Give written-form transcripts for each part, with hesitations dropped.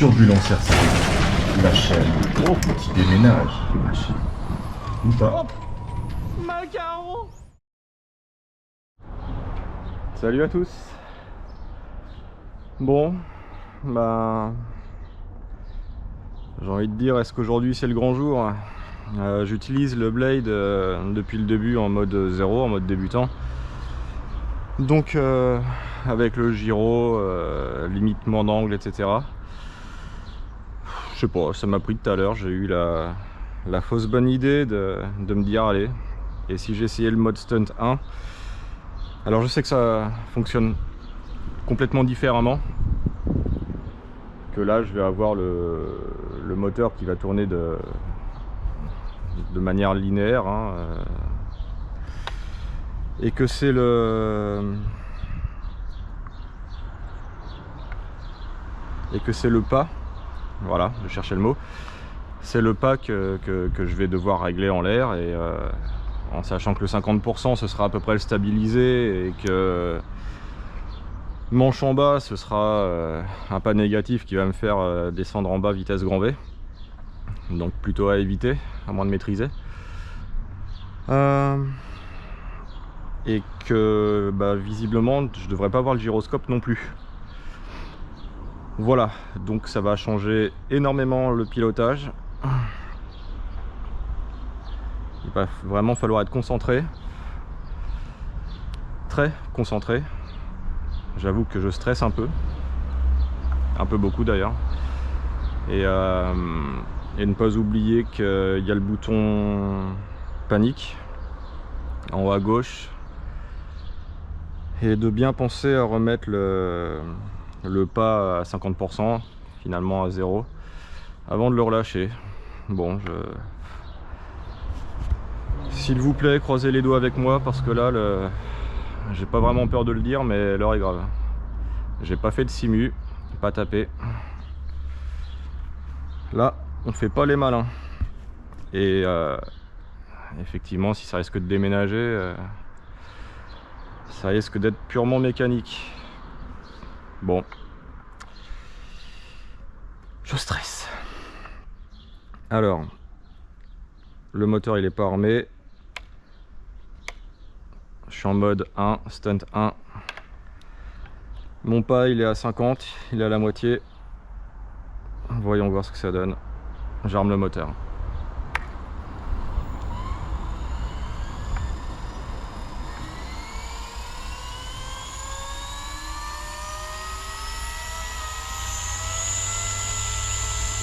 Turbulence RC, la chaîne au petit déménage. Ou pas. Macaron. Salut à tous. Bon, ben, j'ai envie de dire, est-ce qu'aujourd'hui c'est le grand jour? J'utilise le Blade depuis le début en mode 0, en mode débutant. Donc avec le gyro, limitement d'angle, etc. Je sais pas, ça m'a pris tout à l'heure, j'ai eu la fausse bonne idée de me dire allez, et si j'essayais le mode Stunt 1. Alors je sais que ça fonctionne complètement différemment, que là je vais avoir le moteur qui va tourner de manière linéaire, hein, et que c'est le pas, voilà, je cherchais le mot, c'est le pas que je vais devoir régler en l'air, et en sachant que le 50% ce sera à peu près le stabilisé, et que manche en bas ce sera un pas négatif qui va me faire descendre en bas vitesse grand V, donc plutôt à éviter, à moins de maîtriser, et que bah, visiblement je devrais pas avoir le gyroscope non plus. Voilà, donc ça va changer énormément le pilotage. Il va vraiment falloir être concentré, très concentré. J'avoue que je stresse un peu beaucoup d'ailleurs, et ne pas oublier qu'il y a le bouton panique en haut à gauche, et de bien penser à remettre le pas à 50%, finalement à 0, avant de le relâcher. Bon, s'il vous plaît, croisez les doigts avec moi, parce que là, j'ai pas vraiment peur de le dire, mais l'heure est grave. J'ai pas fait de simu, pas tapé. Là, on fait pas les malins. Et effectivement, si ça risque de déménager, ça risque d'être purement mécanique. Bon, je stresse. Alors, le moteur il est pas armé. Je suis en mode 1, stunt 1. Mon pas il est à 50, il est à la moitié. Voyons voir ce que ça donne. J'arme le moteur.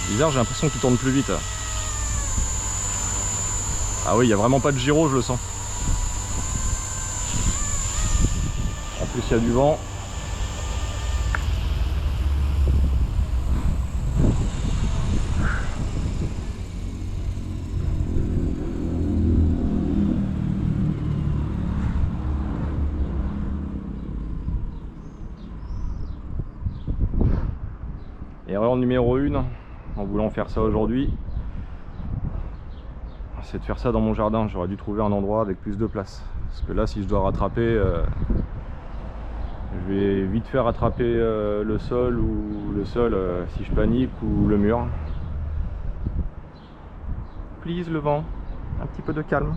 Bizarre, j'ai l'impression qu'il tourne plus vite. Ah oui, il n'y a vraiment pas de gyro, je le sens. En plus, il y a du vent. Erreur numéro 1, en voulant faire ça aujourd'hui, c'est de faire ça dans mon jardin. J'aurais dû trouver un endroit avec plus de place. Parce que là, si je dois rattraper, je vais vite faire rattraper le sol, si je panique, ou le mur. Please, le vent, un petit peu de calme.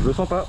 Je le sens pas.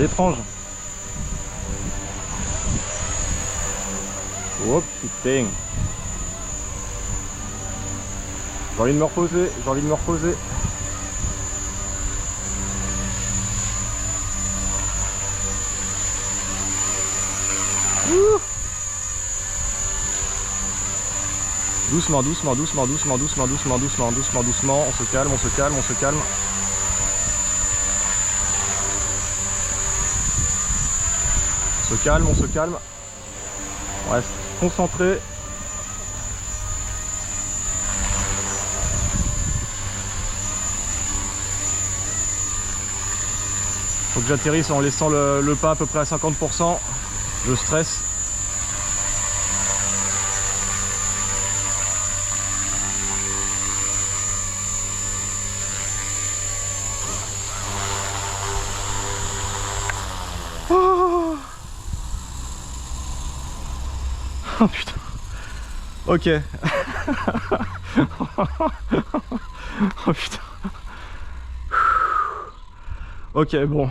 C'est étrange. Oh putain. J'ai envie de me reposer, j'ai envie de me reposer. Ouh. Doucement, doucement, doucement, doucement, doucement, doucement, doucement, doucement, doucement. On se calme, on se calme, on se calme. On se calme, on se calme. On reste concentré. Faut que j'atterrisse en laissant le pas à peu près à 50%. Je stresse. Oh, oh putain. Ok. Oh putain. Ok, bon.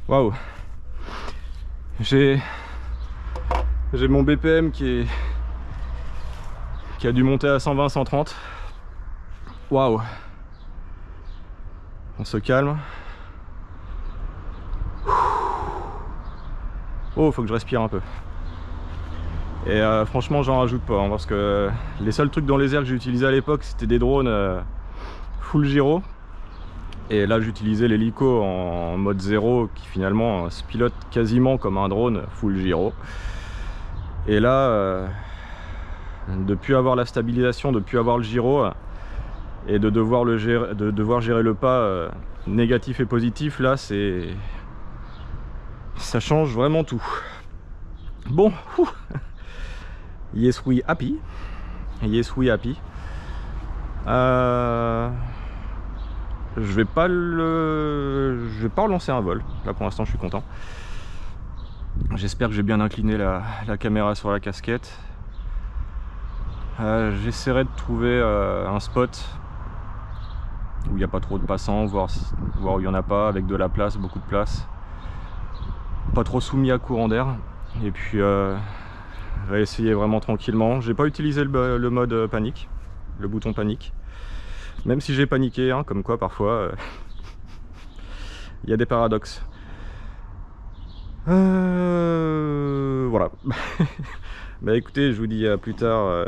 Waouh. J'ai mon BPM qui a dû monter à 120-130. Waouh. On se calme. Oh, faut que je respire un peu. Et franchement, j'en rajoute pas, hein, parce que les seuls trucs dans les airs que j'ai utilisés à l'époque, c'était des drones full gyro. Et là, j'utilisais l'hélico en mode 0, qui finalement se pilote quasiment comme un drone full gyro. Et là, de plus avoir la stabilisation, de plus avoir le gyro, et de devoir gérer le pas négatif et positif, là, ça change vraiment tout. Bon, yes we happy, yes we happy. Je vais pas relancer un vol. Là pour l'instant je suis content. J'espère que j'ai bien incliné la caméra sur la casquette. J'essaierai de trouver un spot où il n'y a pas trop de passants, voir où il n'y en a pas, avec de la place, beaucoup de place. Pas trop soumis à courant d'air. Et puis on va essayer vraiment tranquillement. J'ai pas utilisé le mode panique, le bouton panique. Même si j'ai paniqué, hein, comme quoi parfois il y a des paradoxes. Voilà. Bah écoutez, je vous dis à plus tard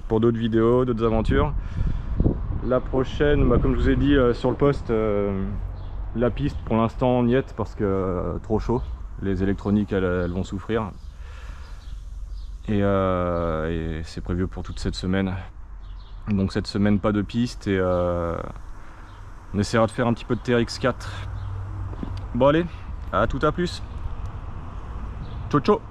pour d'autres vidéos, d'autres aventures. La prochaine, bah, comme je vous ai dit sur le post, la piste pour l'instant niette parce que trop chaud. Les électroniques elles vont souffrir. Et c'est prévu pour toute cette semaine. Donc cette semaine pas de piste et on essaiera de faire un petit peu de TRX4. Bon allez, à tout à plus. Ciao ciao.